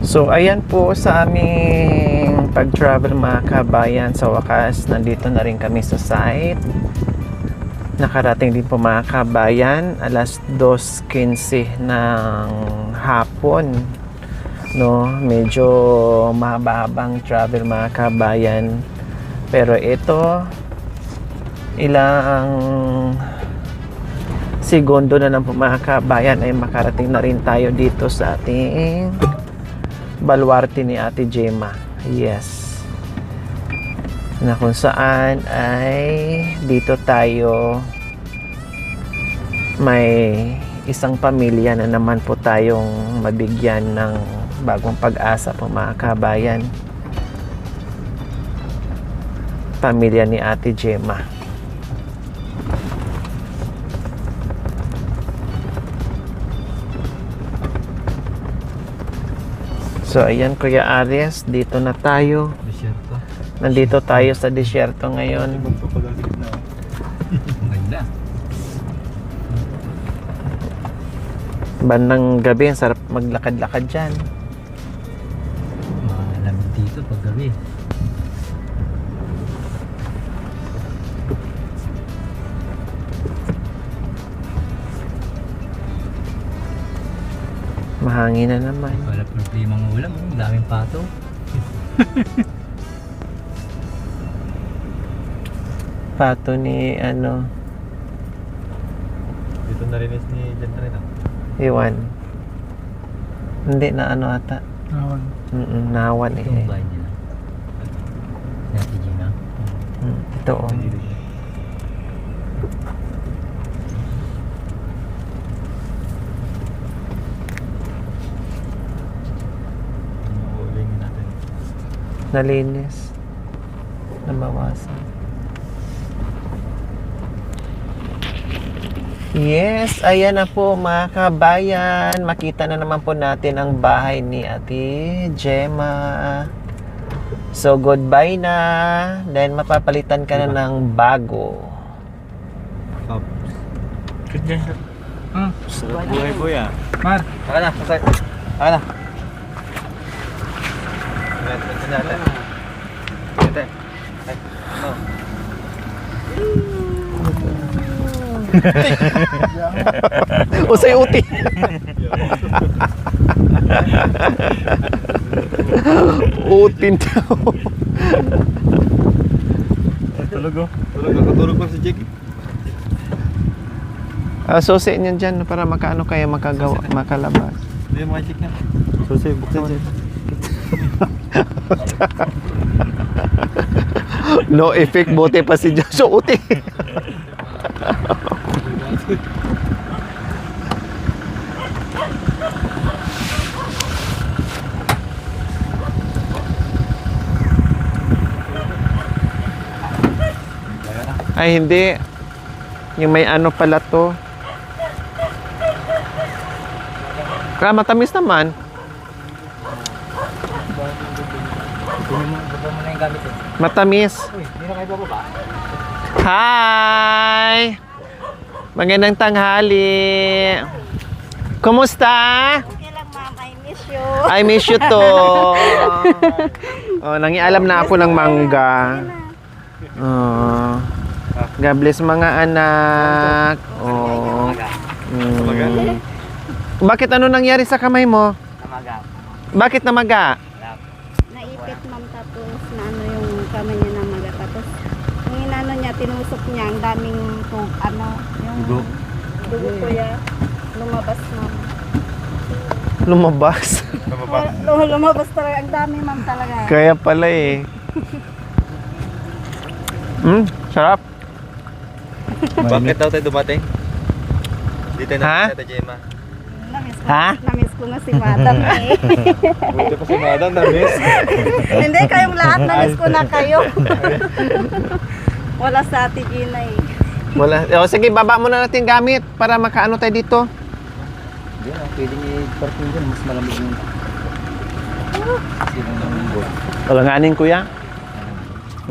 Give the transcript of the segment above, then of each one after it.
So ayan po sa aming pag-travel mga kabayan, sa wakas nandito na rin kami sa site. Nakarating din po mga kabayan, alas 2:15 ng hapon, no? Medyo mahabang travel mga kabayan, pero ito ilang segundo na lang po mga kabayan ay makarating na rin tayo dito sa ating baluarte ni Ate Gemma. Yes, na kung saan ay dito tayo may isang pamilya na naman po tayong mabigyan ng bagong pag-asa po mga kabayan. Pamilya ni Ate Gemma. So ayan Kuya Aries, dito na tayo. Desierto. Nandito tayo sa disyerto ngayon. Maganda. Bandang gabi, ang sarap maglakad-lakad dyan. Malamig dito pag gabi. Mahangin na naman. Wala problemang ulam. Ang daming pato. Pato ni ano, Dito narinis ni Jan na rin. Iwan. Hindi na ano ata. Nawan. Nawan Ito ang eh. bahay nila. Dati Gina. Ito oh. Ulingin natin. Nalinis. Nabawasan. Yes, ayan na po mga kabayan. Makita na naman po natin ang bahay ni Ate Gemma. So goodbye na. Then mapapalitan ka na ng bago. Good niya. Buhay kuya. Mar. Aka na, pasay. Aka na. Ito natin. Ito. Ay. Oh. Usay uti. Utin daw. Tulog oh. Tulog pa si Jake. Susi niyan dyan para makaano kaya makalabas. Hindi yung mga Jake na. Susi, buksan siya. No effect, buti pa si Joshua uti. Ay hindi. Yung may ano pala to. Kaya matamis naman. Baba mo na yung gamit eh. Matamis. Uy, hindi na kayo bababa. Hi! Magandang tanghali. Kumusta? Okay lang, ma'am. I miss you. I miss you to. Oh, nangialam na ako ng mangga. Oh. God bless mga anak. Oh. Bakit ano nangyari sa kamay mo? Namaga. Bakit namaga? Naipit, ma'am, tapos na ano yung kamay niya na maga. Tapos yung inano niya, tinusok niya, ang daming yung Dugo. dugo ko ya. Lumabas, ma'am. Lumabas. Lumabas talaga. Ang dami, ma'am, talaga. Kaya pala eh. Sarap. Bakit daw tayo dumating? Dito Ha? na si Ate Gemma. Namiss ko, Ha? namiss ko na si madam eh. Buti pa si Madam na miss. Hindi, kayong lahat namiss ko na kayo. Wala sa Ate Gina eh. Wala. O, sige, baba muna natin gamit para makaano tayo dito. Hindi na, pwedeng i-parking dyan. Mas malamig yung... Sinang naman yung board. Walanganin kuya.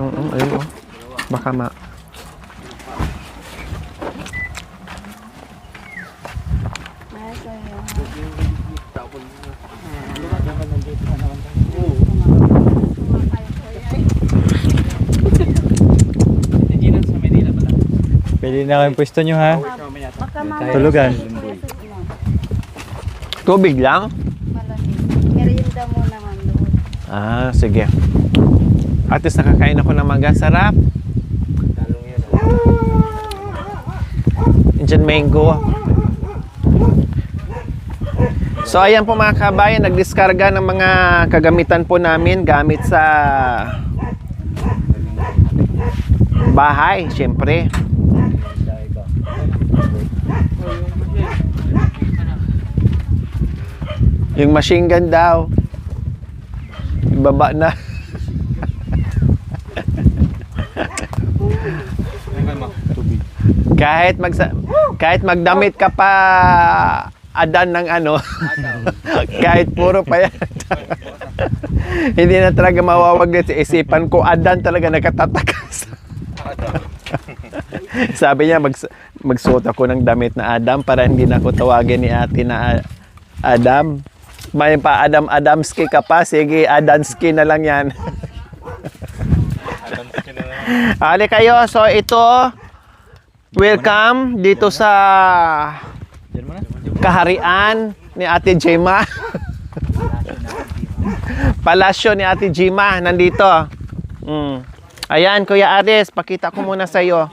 Ayun o. Baka ma... Ay, sa'yo. nandito na naman tayo. Pwede na kayong pwesto nyo ha. Baka mamaya. Tulugan. Tubig lang? Malamig. Merienda mo naman doon. Ah, sige. At least nakakain ako ng mangga. Sarap. Indian mango. So ayan po mga kabayan, nagdiskarga ng mga kagamitan po namin gamit sa bahay, syempre. Yung machine gun daw. Ibaba na. kahit magdamit ka pa Adan ng ano. Kahit puro pa yan. Hindi na talaga mawawaglit sa isipan ko. Adan talaga nakatatakas. Sabi niya magsuot ako ng damit na Adam para hindi na ako tawagin ni ate na Adam. May pa Adamski ka pa. Sige, Adanski na lang yan. Ali kayo. So ito, welcome dito sa kaharian ni Ate Gemma. Palasyo ni Ate Gemma nandito. Ayan, Kuya Ares, pakita ko muna sa iyo.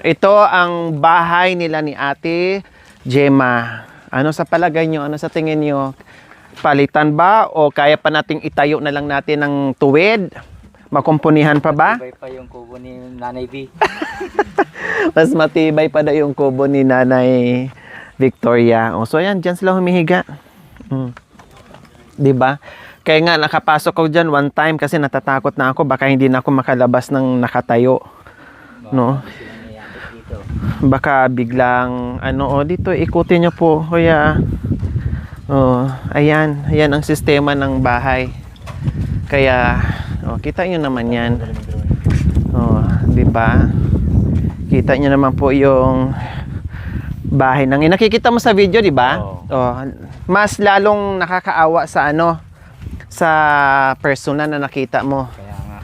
Ito ang bahay nila ni Ate Gemma. Ano sa palagay nyo? Ano sa tingin nyo? Palitan ba o kaya pa nating itayo na lang natin ng tuwid? Makumpunihan pa ba? Matibay pa yung kubo ni Nanay B. Mas matibay pa daw yung kubo ni Nanay Victoria. So ayan, dyan sila humihiga. Diba? Kaya nga, nakapasok ko dyan one time kasi natatakot na ako. Baka hindi na ako makalabas ng nakatayo. No? Baka biglang, dito, ikutin nyo po. Kuya. Ayan. Ayan ang sistema ng bahay. Kaya, kita nyo naman yan. Diba? Kita nyo naman po yung bahay ng nakikita mo sa video, di ba? Mas lalong nakakaawa sa sa persona na nakita mo. Kaya nga.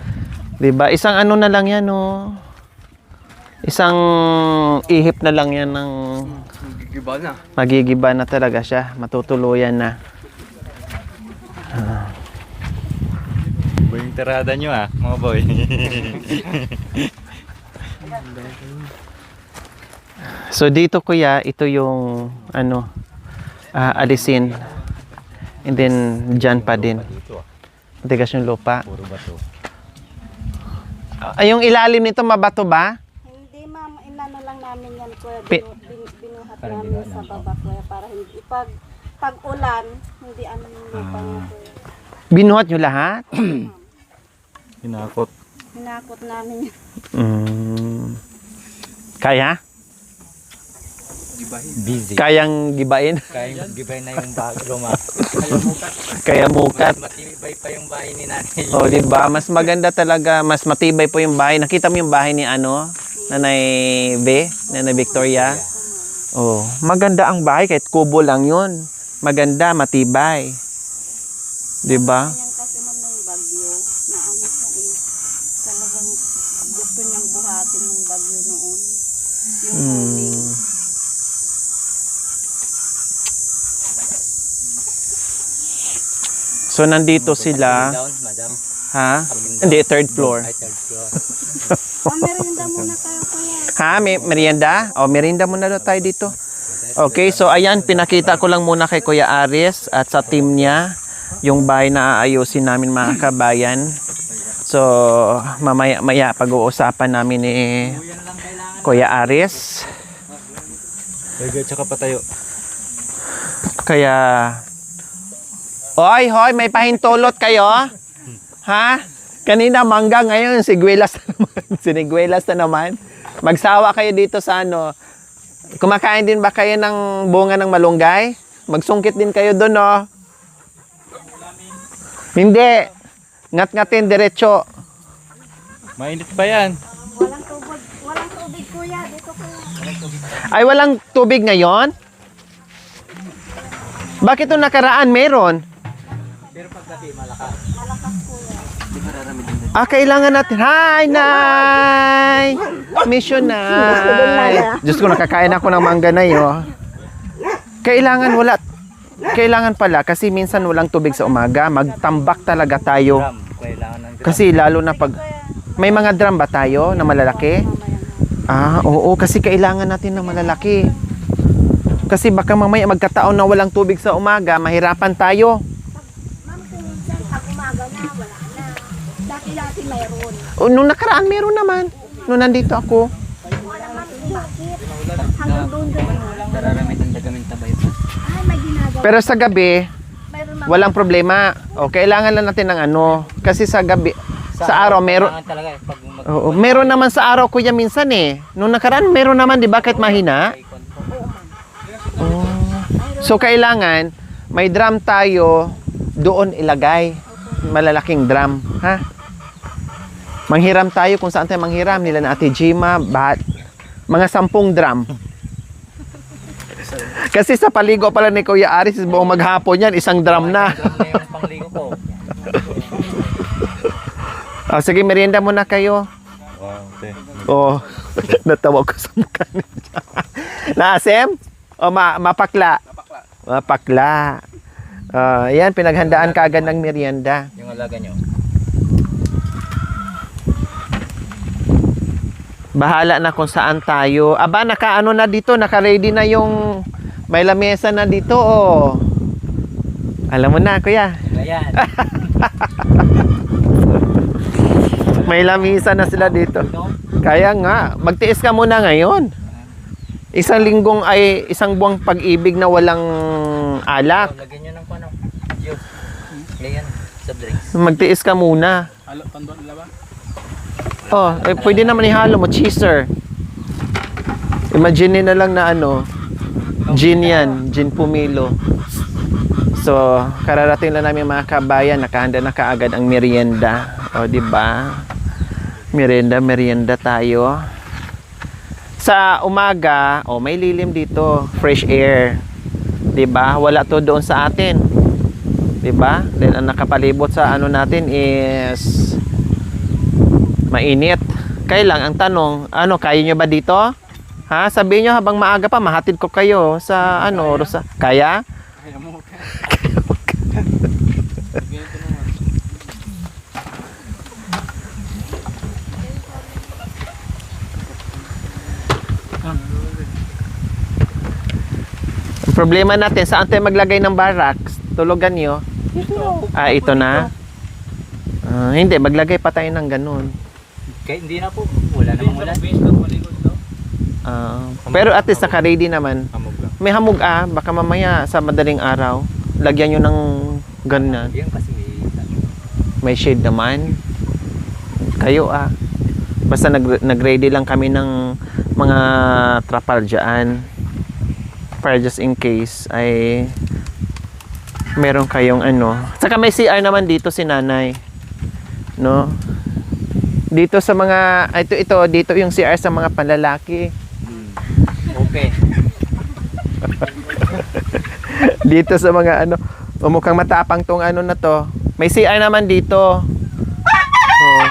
'Di ba? Isang na lang 'yan, Isang ihip na lang 'yan ng Magigiba na. magigiba na talaga siya, matutuluyan na. Ba yung tirada nyo mga boy. So dito kuya, ito yung alisin. And then dyan pa din. Matigas yung lupa. Puro bato. Yung ilalim nito mabato ba? Hindi ma'am, inano lang namin yan kuya. Pi- Binuhat namin sa baba kuya para hindi pag ulan, hindi ano yung lupa niya kuya. Binuhat nyo lahat? Hinakot. Hinakot namin yan. Kaya? Busy. Kayang gibain? Kaya gibay na yung luma. Kaya mukat. Matibay pa yung bahay ni Nanay. O, di ba? Mas maganda talaga, mas matibay po yung bahay. Nakita mo yung bahay ni Nanay Nanay Victoria? Oh, maganda ang bahay kahit kubo lang 'yun. Maganda, matibay. 'Di ba? Yan kasi ma'am na yung bagyo na siya talagang gusto niyang buhatin ng bagyo noon. Yung uling. So nandito sila, Down, madam. ha? Hindi, third floor. Ay, third floor. Merienda muna kayo kuya. Ha? May merienda? O, merienda muna daw tayo dito. Okay, so ayan, pinakita ko lang muna kay Kuya Aris at sa team niya yung bahay na aayusin namin mga kabayan. So, mamaya pag-uusapan namin ni Kuya Aris. Lagay tsaka patayo. Kaya, hoy, may pahintulot kayo? Ha? Kanina mangga, ngayon sigwelas na naman. Sinigwelas na naman. Magsawa kayo dito sa Kumakain din ba kayo ng bunga ng malunggay? Magsungkit din kayo doon, Hindi. Ngat-ngatin diretso. Mainit pa yan. Walang tubig kuya dito kuya. Ay, walang tubig ngayon? Bakit nung nakaraan meron? Pero paggabi, malakas. Malakas po yan. Di mararami din doon. Kailangan natin. Hi, Nay! Mission, Nay! Diyos ko, nakakain ako ng mangga na yun. Kailangan pala, kasi minsan walang tubig sa umaga, magtambak talaga tayo. Drum. Kailangan ng drum. Kasi lalo na pag, may mga drum ba tayo na malalaki? Oo, kasi kailangan natin ng malalaki. Kasi baka mamaya magkataon na walang tubig sa umaga, mahirapan tayo. Ma'am, kung minsan pag umaga na, wala na. Dati mayroon. Nung nakaraan, meron naman. Nung nandito ako. Wala ma'am, bakit? Hanggang doon. Nararami din dagaming tabay pa. Ay, may ginagawa. Pero sa gabi, Mayroon ma'am. walang problema. O, kailangan lang natin ng ano. Kasi sa gabi, sa araw, meron. Kailangan talaga pag Oo, meron naman sa araw, kuya, minsan eh. Nung nakaraan, meron naman, di ba, kahit mahina? Oh. So, kailangan, may drum tayo, doon ilagay. Malalaking drum, ha? Manghiram tayo kung saan tayo manghiram. Nila na Ate Jima, mga 10 drum. Kasi sa paligo pala ni Kuya Aris, buong maghapon yan, isang drum na. Drum na yung pangligo ko. Sige, merienda muna kayo. Wow, te. Oh, natawa ko sa mukha niya. Naasem? O mapakla? Mapakla. Yan, pinaghandaan kaagad ng merienda. Yung alaga nyo. Bahala na kung saan tayo. Aba, naka-ano na dito, naka-ready na yung may lamesa na dito, oh. Alam mo na, kuya. Ayan. May lamesa na sila dito. Kaya nga, magtiis ka muna ngayon. Isang buwang pag-ibig na walang alak. Lagyan nyo ng pano. Juice. Ganyan. Sa drinks. Magtiis ka muna. Halo, tando nila ba? Oh, pwede naman ihalo mo, cheeser. Imagine na lang na ano, gin yan, gin pumilo. So, kararating lang namin mga kabayan, nakahanda na kaagad ang merienda. O, di ba? Merienda tayo. Sa umaga, may lilim dito, fresh air. 'Di ba? Wala to doon sa atin. 'Di ba? Then ang nakapalibot sa ano natin is mainit. Kailang ang tanong, kaya nyo ba dito? Ha? Sabihin nyo habang maaga pa, mahatid ko kayo sa Rosa. Kaya? Kaya mo. Ang problema natin, saan tayo maglagay ng barracks? Tulugan nyo? Ito na? Hindi, maglagay pa tayo ng ganun. Kaya hindi na po. Wala namang ulan. Pero at least naka-ready naman. Hamog lang. May hamog baka mamaya sa madaling araw, lagyan nyo ng ganyan. Yan kasi May shade naman. Kayo basta nag-ready lang kami ng mga trapal dyan. Para just in case ay meron kayong Saka may CR naman dito si nanay. No? Dito sa mga, dito yung CR sa mga panlalaki. okay. Dito sa mga mukhang matapang tong na to. May CR naman dito. Oh.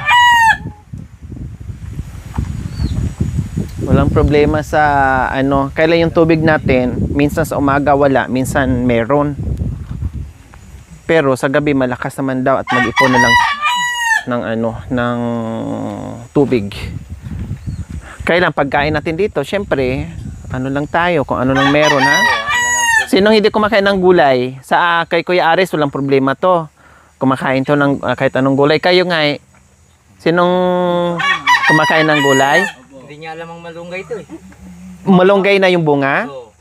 Walang problema sa kailan yung tubig natin, minsan sa umaga wala, minsan meron. Pero sa gabi malakas naman daw at mag-ipon na lang ng tubig. Kailan pagkain natin dito, syempre, lang tayo kung ano lang meron, ha? Sinong hindi kumakain ng gulay? Kay Kuya Aris, walang problema to. Kumakain to ng kahit anong gulay. Kayo nga sinong kumakain ng gulay? Hindi niya alam ang malunggay ito eh. Malunggay na yung bunga? So,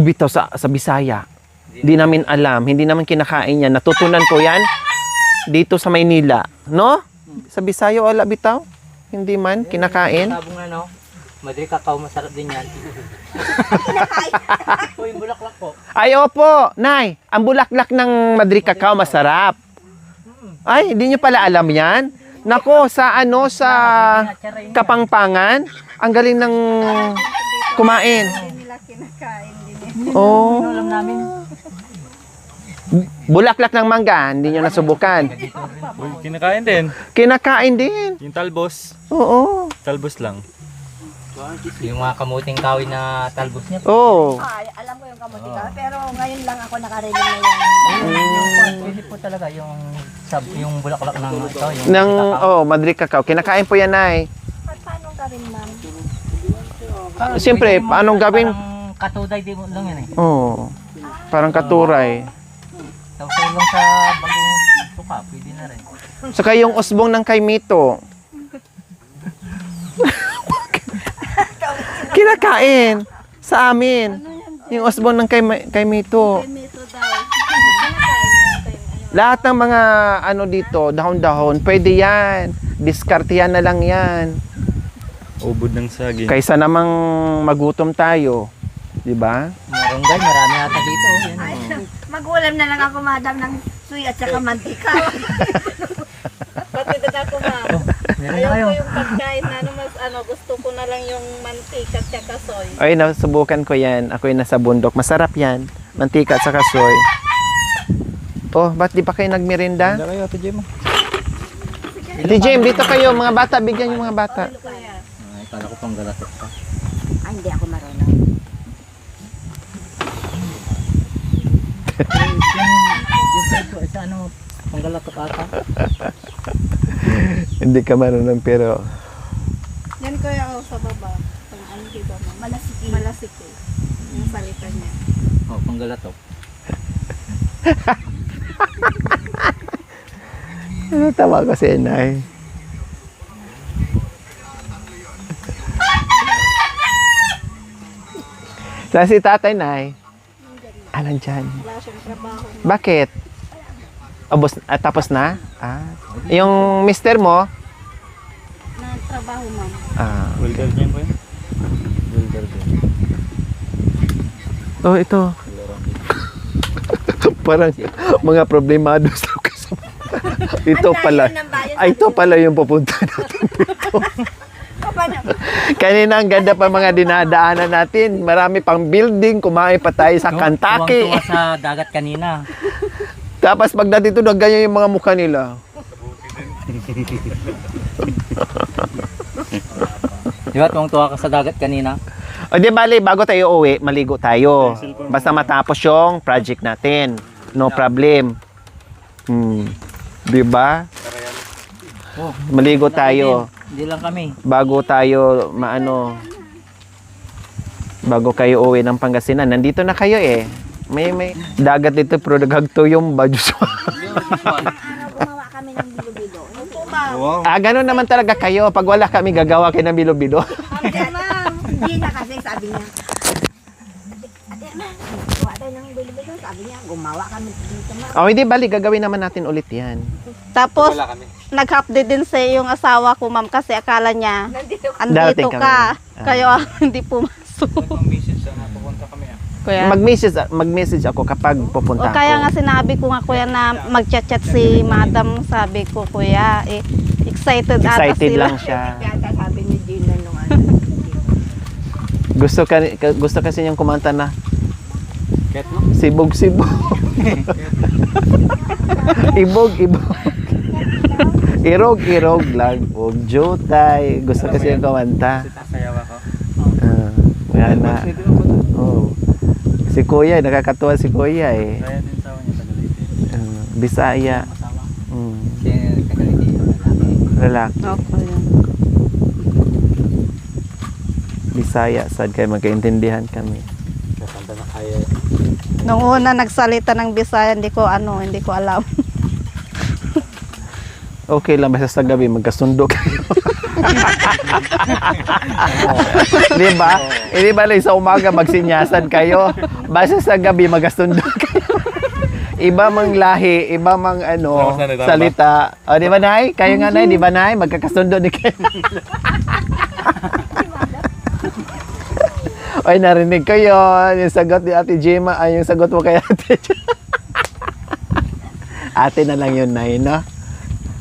Ubitaw sa Bisaya. Hindi namin alam, hindi namin kinakain yan. Natutunan ko yan dito sa Maynila. No? Sa Bisaya wala bitaw? Hindi man kinakain? sabong Madri kakao, masarap din yan. O yung bulaklak po. Ay, opo, Nay. Ang bulaklak ng Madri Cacao masarap. Ay, hindi nyo pala alam yan? Nako, sa Kapangpangan, ang galing ng kumain. Hindi nila kinakain din. Oh. Alam namin. Bulaklak ng mangga, hindi nyo nasubukan. Uy, kinakain din. Kinakain din. Yung talbos. Oo. Talbos lang. Yung mga kamuting kahoy na talbos niya. Oo. Ay, alam ko yung kamuti ka, pero ngayon lang ako nakarinig na yan. Pwede po talaga yung bulaklak ng ito. Yung Ng, Madrid Cacao. Kinakain po yan, Nay. At paano ka rin, ma'am? Siyempre, anong gawin? Parang katuday di mo lang yan eh. Oo. Parang katuray. Tapos lang sa bagong suka, pwede na rin. Saka yung usbong ng kay Mito. Kinakain sa amin. Yung usbong ng kay Mito. Mito daw. Kinakain natin. Lahat ng mga ano dito, dahon-dahon, pwede yan. Diskarte yan na lang yan. Ubod ng saging. Kaysa namang magutom tayo. Di ba? Marunggay, marami ata dito. Yan. Ay, mag-ulam na lang ako, madam, ng suy at saka mantika. Pati din ako, ma'am. Meron na Ayaw kayo. ko yung pagkain na mas gusto ko na lang yung mantika at saka soy. Ay, nasubukan ko yan. Ako yung nasa bundok. Masarap yan. Mantika at saka soy. Oh, ba't di pa kayo nagmerinda? Hindi kayo, Ate Gemma. Ate Jem, dito kayo. Mga bata, bigyan yung mga bata. Ay, kala ko pang galatok pa. Ay, hindi ako marunong. Yung side ko, sa ano, pang galatok ata. Hindi ka marunong pero... Yan kaya ako sa baba. Pang ano dito, ma'am? Malasiki. Malasik eh. Yung salita niya. Oh, pang galatok. Tawa ko si Enay. Saan si tatay, Nay? Alan dyan. Wala siyang trabaho. Bakit? Tapos na? Yung mister mo? Na trabaho, ma'am. Welder dyan po yun. Welder dyan. Oh, ito. Parang mga problemado sa ito pala. Ito pala yung pupunta natin dito. Kanina ang ganda pa mga dinadaanan natin. Marami pang building. Kumain pa tayo sa Kentucky. Tuwang-tuwa sa dagat kanina. Tapos pagdating dito, ganyan yung mga mukha nila. Di ba, tuwang-tuwa ka sa dagat kanina? O di bali, bago tayo uwi, maligo tayo. Basta matapos yung project natin. No problem. Di ba? Oh, Maligo tayo. hindi lang kami. Bago tayo bago kayo uwi ng Pangasinan. Nandito na kayo eh. May dagat dito pero naghagto yung Diyos. Gumawa kami ng bilo-bilo. Wow. Ganun naman talaga kayo. Pag wala kami, gagawa kayo ng bilo-bilo. Ma'am, hindi na kasi sabi niya. Ate, ma'am, gawa tayo ng bilo-bilo. Sabi niya, gumawa kami dito, ma'am. O, hindi bali. Gagawin naman natin ulit yan. Tapos, nag-update din sa yung asawa ko, ma'am, kasi akala niya, Darating andito kami. ka. Kaya hindi pumasok. Mag-message na pupunta kami Kuya. Mag-message ako kapag pupunta O kaya nga ako. sinabi ko nga, kuya, na mag-chat-chat si madam. Sabi ko, kuya, excited ata Excited sila. lang siya. Kaya sabi ni Gina nung ano. Gusto kasi niyang kumanta na Ket mo? sibog-sibog. Ibog-ibog. Irog-irog lang. Huwag jutay. Gusto kasi yung kumanta. Sayaw ako. Yan na. Oh. Si Kuya, nakakatuwa si Kuya eh. Kaya din sa niya sa Galite. Bisaya. Masawa. Mm. Siya kagaliti. Lalaki. Okay. Bisaya. Sad kayo magkaintindihan kami. Kakanta na kaya. Nung una nagsalita ng Bisaya, hindi ko alam. Okay lang, basta sa gabi magkasundo kayo. Di ba? Hindi ba lang sa umaga magsinyasan kayo? Basta sa gabi magkasundo kayo. Iba mang lahi, iba mang Tapos na nitama. salita. O, di ba, Nay? Kayo nga, Nay, di ba, Nay? Magkakasundo ni kayo. Ay, narinig ko yun. Yung sagot ni Ate Gemma, ay yung sagot mo kay Ate Gemma. Ate na lang yun, Nay, no?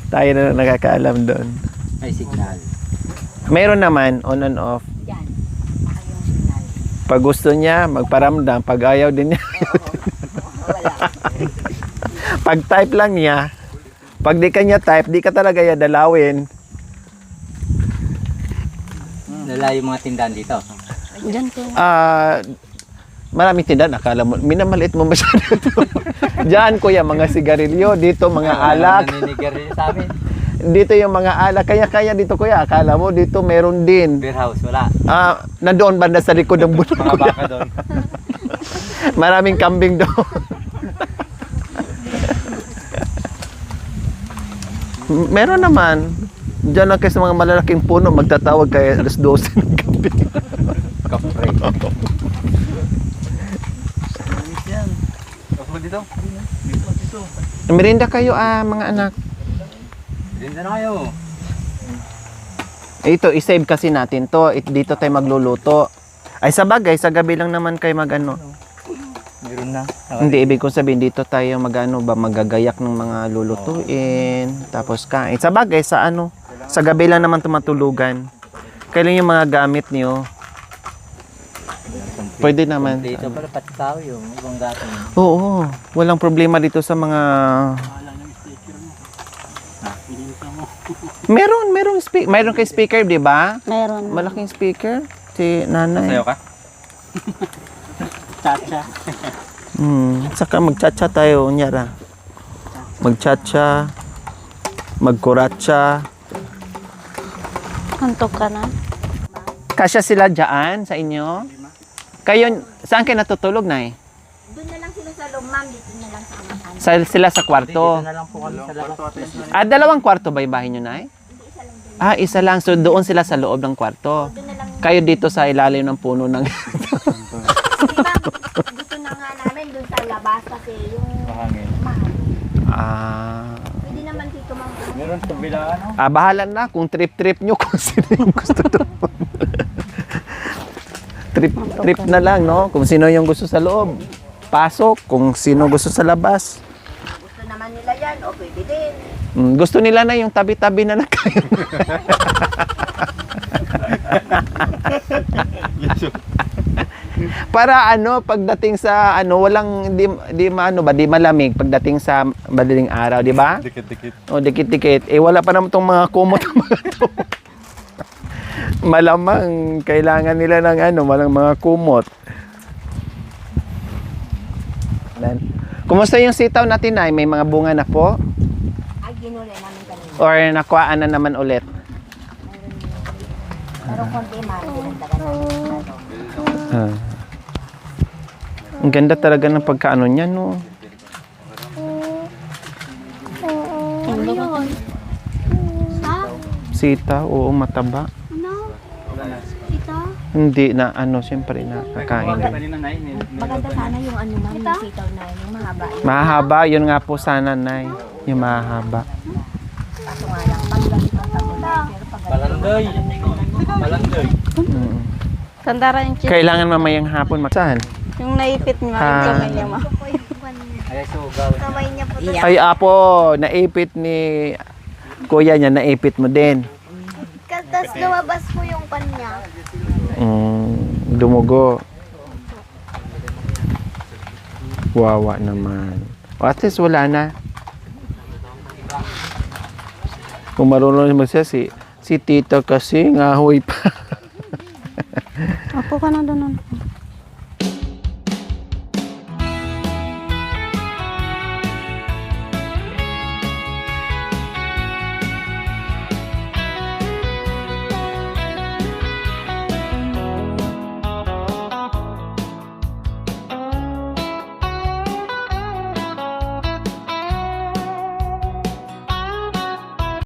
Tayo na nakakaalam doon. May signal. Meron naman, on and off. Yan. Ayong signal. Pag gusto niya, magparamdam. Pag ayaw din niya. Wala. Pag type lang niya, pag di kanya type, di ka talaga ya dalawin. Lalayo yung mga tindahan dito. Diyan po. Maraming tindahan, akala mo, minamaliit mo masyado ito. Diyan kuya, mga sigarilyo, dito mga alak. Naninigar rin sa amin. Dito yung mga alak, kaya dito kuya, akala mo dito meron din. Beer house, wala. Nandoon banda sa likod ng bundok. Mga baka doon. Maraming kambing doon. Meron naman. Diyan lang kayo sa mga malalaking puno, magtatawag kayo alas 12 ng gabi. Kapre. Ako dito. Merinda kayo mga anak. Dinda na kayo. Ito, isave kasi natin to. Dito tayo magluluto. Ay sa bagay, sa gabi lang naman kayo magano. Meron na. Hindi, ibig kong sabihin, dito tayo magagayak ng mga lulutuin. Tapos kain. Sa bagay, sa gabi lang naman tumatulugan. Kailan yung mga gamit niyo? Pwede naman. Dito pala pati tao yung ibang gato. Oo, walang problema dito sa mga... Meron kay speaker, di ba? Meron. Malaking speaker. Si nanay. Sayo ka? Saka magchacha tayo, unyara. Magchacha, magkuratsa. Antok ka na? Kasya sila dyan sa inyo? Kayo, saan kayo natutulog, Nay? Doon na lang sila sa loob, ma'am. Dito na lang sa kamakan. Sila sa kwarto. Dito na lang po kami sa labas. Dalawang kwarto ba yung bahay nyo, Nay? Isa lang. So, doon sila sa loob ng kwarto. Doon na lang. Kayo dito sa ilalim ng puno ng... Diba, gusto na nga namin doon sa labas kasi yung Mahangin. mahal. Pwede naman dito, ma'am. Meron sa bilaan, no? Bahala na kung trip nyo kung sino yung gusto doon. trip na lang, no? Kung sino yung gusto sa loob. Pasok. Kung sino gusto sa labas. Gusto naman nila yan, o pwede din. Gusto nila na yung tabi-tabi na kayo. Para pagdating sa walang di malamig pagdating sa madaling araw, di ba? Dikit-dikit. O dikit-dikit. Wala pa naman tong mga kumot mga to. Malamang kailangan nila ng walang mga kumot. Kumusta yung sitaw natin, Nay? May mga bunga na po? Ay, ginulay namin kanina. Or nakuhaan na naman ulit? Pero konti, ma'am. Dinagdagan namin. Ang ganda talaga ng pagkaano niya, no? Ano yun? Sitaw, oo, mataba. Ano? Ito? Hindi na, siyempre na kakain. Maganda sana yung ma'am, yung sitaw na yun, yung mahaba. Mahaba, yun nga po sana, Nay. Yung mahaba. Kaso nga lang, pag ganito ang tagulan. Pero pag Palandoy. Palandoy. Sandara yung chip. Kailangan mamayang hapon saan? Yung naipit niya, yung kamay niya, ma. Ay, so gawin. kamay niya po. Ay, apo, naipit ni kuya niya, naipit mo din. Tapos lumabas po yung pan niya. Dumugo. Wawa naman. O, at least wala na. Kung marunong mo siya, si tita kasi ngahoy pa. Ako ka na doon.